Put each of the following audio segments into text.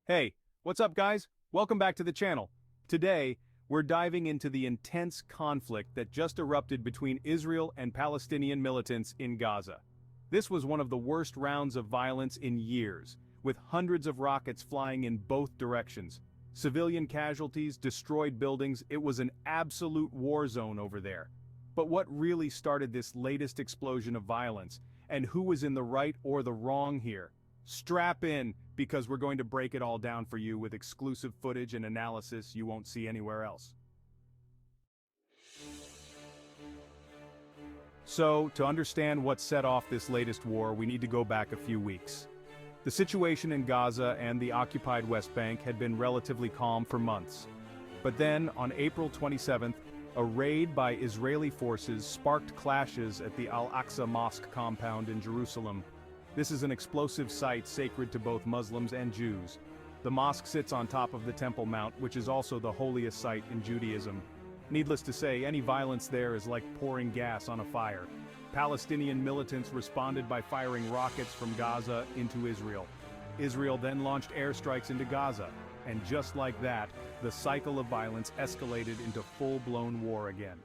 Hey, what's up guys? Welcome back to the channel. Today, we're diving into the intense conflict that just erupted between Israel and Palestinian militants in Gaza. This was one of the worst rounds of violence in years, with hundreds of rockets flying in both directions. Civilian casualties, destroyed buildings, it was an absolute war zone over there. But what really started this latest explosion of violence, and who was in the right or the wrong here? Strap in, because we're going to break it all down for you with exclusive footage and analysis you won't see anywhere else. So, to understand what set off this latest war, we need to go back a few weeks. The situation in Gaza and the occupied West Bank had been relatively calm for months. But then, on April 27th, a raid by Israeli forces sparked clashes at the Al-Aqsa mosque compound in Jerusalem. This is an explosive site sacred to both Muslims and Jews. The mosque sits on top of the Temple Mount, which is also the holiest site in Judaism. Needless to say, any violence there is like pouring gas on a fire. Palestinian militants responded by firing rockets from Gaza into Israel. Israel then launched airstrikes into Gaza, and just like that, the cycle of violence escalated into full-blown war again.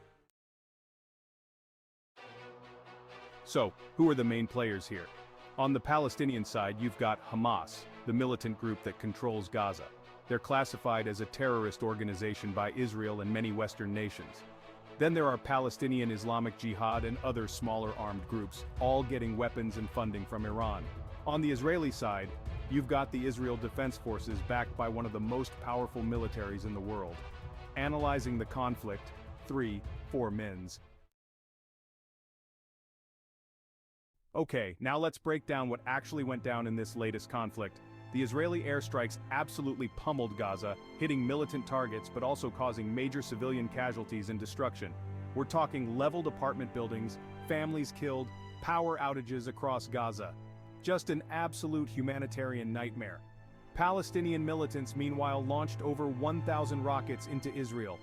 So, who are the main players here? On the Palestinian side, you've got Hamas, the militant group that controls Gaza. They're classified as a terrorist organization by Israel and many Western nations. Then there are Palestinian Islamic Jihad and other smaller armed groups, all getting weapons and funding from Iran. On the Israeli side, you've got the Israel Defense Forces backed by one of the most powerful militaries in the world. Analyzing the conflict, 4 mins. Okay, now let's break down what actually went down in this latest conflict. The Israeli airstrikes absolutely pummeled Gaza, hitting militant targets but also causing major civilian casualties and destruction. We're talking leveled apartment buildings, families killed, power outages across Gaza. Just an absolute humanitarian nightmare. Palestinian militants meanwhile launched over 1,000 rockets into Israel.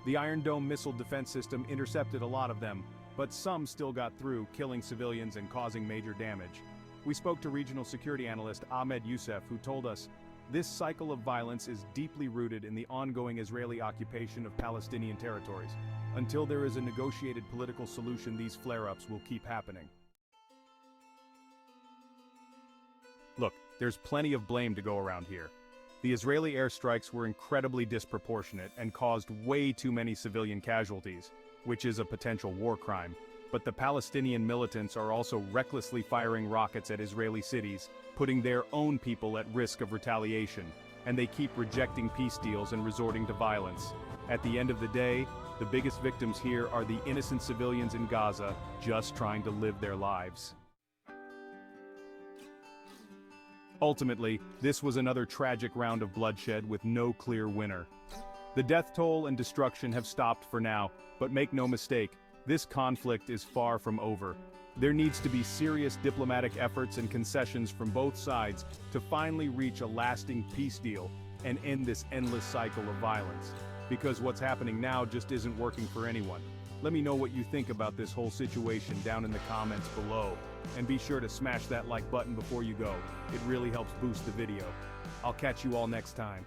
The Iron Dome missile defense system intercepted a lot of them, but some still got through, killing civilians and causing major damage. We spoke to regional security analyst Ahmed Youssef, who told us, this cycle of violence is deeply rooted in the ongoing Israeli occupation of Palestinian territories. Until there is a negotiated political solution, these flare-ups will keep happening. Look, there's plenty of blame to go around here. The Israeli airstrikes were incredibly disproportionate and caused way too many civilian casualties, which is a potential war crime. But the Palestinian militants are also recklessly firing rockets at Israeli cities, putting their own people at risk of retaliation, and they keep rejecting peace deals and resorting to violence. At the end of the day, the biggest victims here are the innocent civilians in Gaza, just trying to live their lives. Ultimately, this was another tragic round of bloodshed with no clear winner. The death toll and destruction have stopped for now, but make no mistake, this conflict is far from over. There needs to be serious diplomatic efforts and concessions from both sides to finally reach a lasting peace deal and end this endless cycle of violence. Because what's happening now just isn't working for anyone. Let me know what you think about this whole situation down in the comments below. And be sure to smash that like button before you go. It really helps boost the video. I'll catch you all next time.